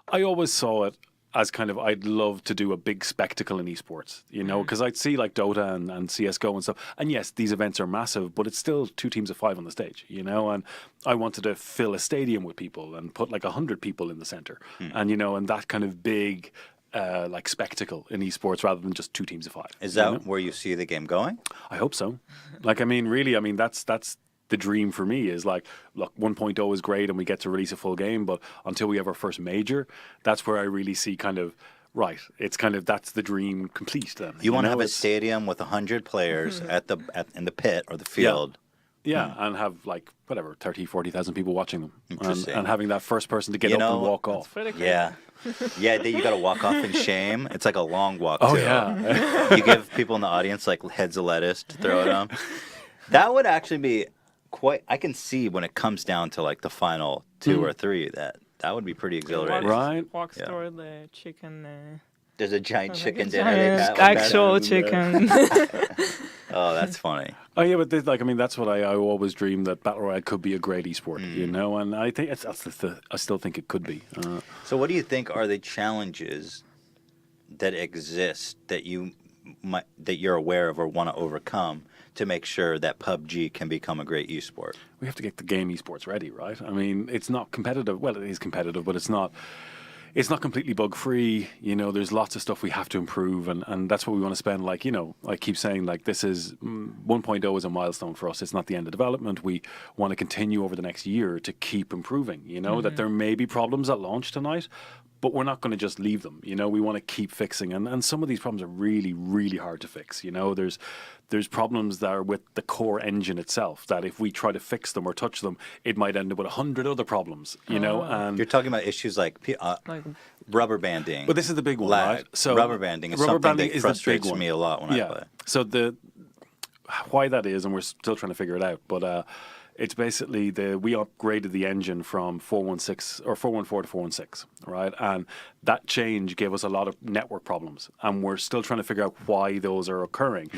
I always saw it as kind of I'd love to do a big spectacle in esports, because I'd see like Dota and CS:GO and stuff. And yes, these events are massive, but it's still 2 teams of 5 on the stage, and I wanted to fill a stadium with people and put like 100 people in the center, and that kind of big like spectacle in esports rather than just 2 teams of 5. Is that where you see the game going? I hope so. Like, really, that's the dream for me is like, look, 1.0 is great and we get to release a full game, but until we have our first major, that's where I really see kind of, right, it's kind of, that's the dream complete then. You want to have a stadium with 100 players in the pit or the field. Yeah, and have like, whatever, 30, 40,000 people watching them. Interesting. And having that first person to get up and walk off. Yeah. Yeah, you got to walk off in shame. It's like a long walk, too. Oh, yeah. You give people in the audience like heads of lettuce to throw at them. That would actually be I can see when it comes down to like the final 2 or 3 that would be pretty exhilarating. Right. Walks toward the chicken. There's a giant chicken dinner. dinner. Actual chicken. Oh, that's funny. Oh yeah, but that's what I always dreamed, that Battle Royale could be a great esport, and I think I still think it could be. So what do you think are the challenges that exist that you're aware of or want to overcome to make sure that PUBG can become a great esport? We have to get the game esports ready, right? I mean, it's not competitive. Well, it is competitive, but it's not completely bug free. There's lots of stuff we have to improve, and that's what we want to spend. Like, I keep saying, like, this is 1.0 is a milestone for us. It's not the end of development. We want to continue over the next year to keep improving. That there may be problems at launch tonight, but we're not going to just leave them. We want to keep fixing, and some of these problems are really, really hard to fix. There's problems that are with the core engine itself, that if we try to fix them or touch them, it might end up with 100 other problems, and you're talking about issues like rubber banding. But this is the big one, right? So rubber banding is something that frustrates me a lot when I play. So why that is, and we're still trying to figure it out, but it's basically we upgraded the engine from 4.16 or 4.14 to 4.16, right? And that change gave us a lot of network problems, and we're still trying to figure out why those are occurring.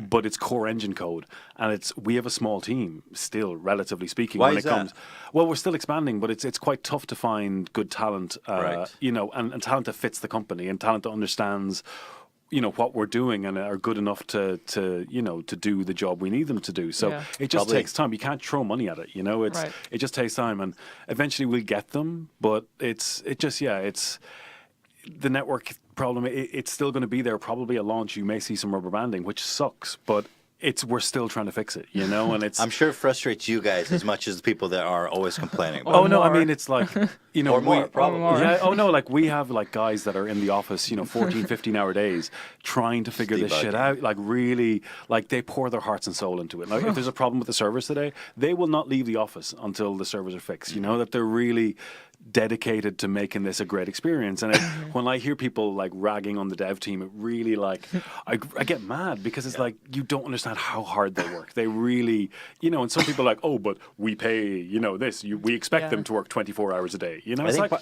But it's core engine code, and we have a small team still, relatively speaking. Why is that? Well, we're still expanding, but it's quite tough to find good talent, right. And talent that fits the company, and talent that understands what we're doing and are good enough to do the job we need them to do. So it just takes time. You can't throw money at it, It just takes time, and eventually we'll get them. But it's the network problem. It's still going to be there. Probably at launch, you may see some rubber banding, which sucks, but we're still trying to fix it, and it's. I'm sure it frustrates you guys as much as the people that are always complaining about it. Oh no, I mean, it's like, or more, probably. Yeah, oh no, like we have like guys that are in the office, 14, 15-hour days trying to figure this shit out. Like really, like they pour their hearts and soul into it. Like if there's a problem with the servers today, they will not leave the office until the servers are fixed. That they're really dedicated to making this a great experience. And when I hear people like ragging on the dev team, it really like I get mad, because it's like you don't understand how hard they work. They really, and some people are like, oh, but we pay, this. We expect them to work 24 hours a day. It's like,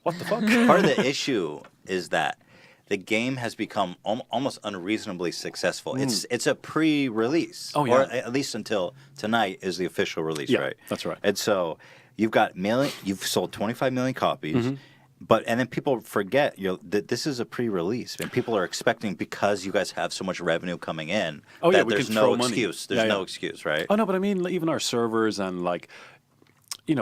what the fuck? Part of the issue is that the game has become almost unreasonably successful. It's a pre-release, or at least until tonight is the official release, right? That's right. And so you've sold 25 million copies, and then people forget that this is a pre-release, and people are expecting, because you guys have so much revenue coming in, that there's no excuse. There's no excuse, right? Oh no, but I mean, even our servers and like,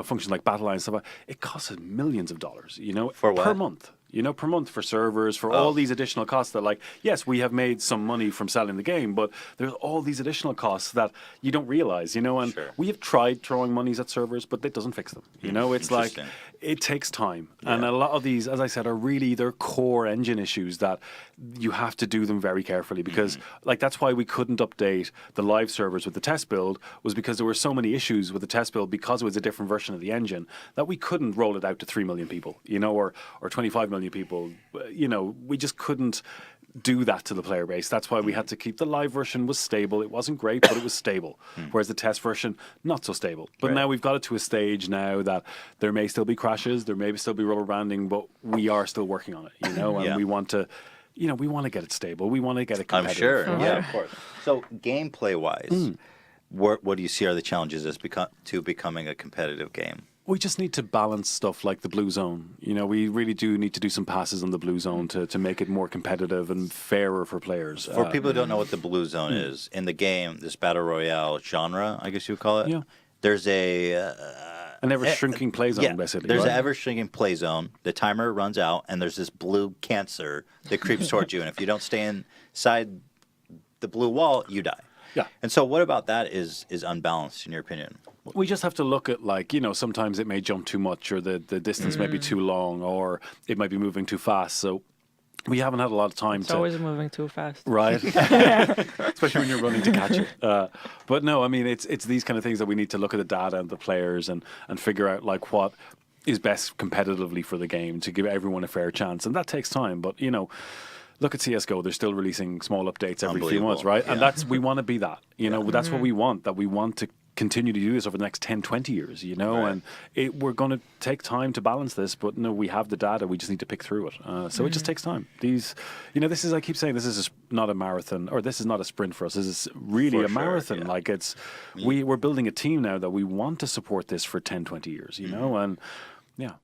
functions like Battle Line and stuff, it costs us millions of dollars, For what? per month. Per month, for servers, for all these additional costs that, like, yes, we have made some money from selling the game, but there's all these additional costs that you don't realize, and we have tried throwing monies at servers, but that doesn't fix them. It's like, it takes time. And a lot of these, as I said, are really their core engine issues that you have to do them very carefully, because like that's why we couldn't update the live servers with the test build, was because there were so many issues with the test build, because it was a different version of the engine, that we couldn't roll it out to 3 million people, or 25 million people. We just couldn't do that to the player base. That's why we had to keep the live version was stable. It wasn't great, but it was stable. Whereas the test version, not so stable. But now we've got it to a stage now that there may still be crashes, there may still be rubber banding, but we are still working on it, and we want to, we want to get it stable. We want to get it competitive. I'm sure. Yeah, of course. So gameplay-wise, what do you see are the challenges to becoming a competitive game? We just need to balance stuff like the blue zone. You know, we really do need to do some passes on the blue zone to make it more competitive and fairer for players. For people who don't know what the blue zone is, in the game, this battle royale genre, I guess you would call it, there's an ever-shrinking play zone, basically. There's an ever-shrinking play zone. The timer runs out, and there's this blue cancer that creeps towards you. And if you don't stay inside the blue wall, you die. Yeah. And so what about that is unbalanced, in your opinion? We just have to look at, like, you know, sometimes it may jump too much, or the distance may be too long, or it might be moving too fast. So we haven't had a lot of time It's always moving too fast. Right. Especially when you're running to catch it. But no, I mean, it's these kind of things that we need to look at the data and the players and figure out, like, what is best competitively for the game to give everyone a fair chance. And that takes time. But, you know, look at CSGO. They're still releasing small updates every few months, right? Yeah. And we want to be that. You know, that's what we want, that we want to continue to do this over the next 10, 20 years, you know, and we're going to take time to balance this, but no, we have the data, we just need to pick through it. So it just takes time. These, you know, this is, I keep saying, this is not a marathon, or this is not a sprint for us. This is really a marathon. Like, it's, we're building a team now that we want to support this for 10, 20 years, you know, and yeah.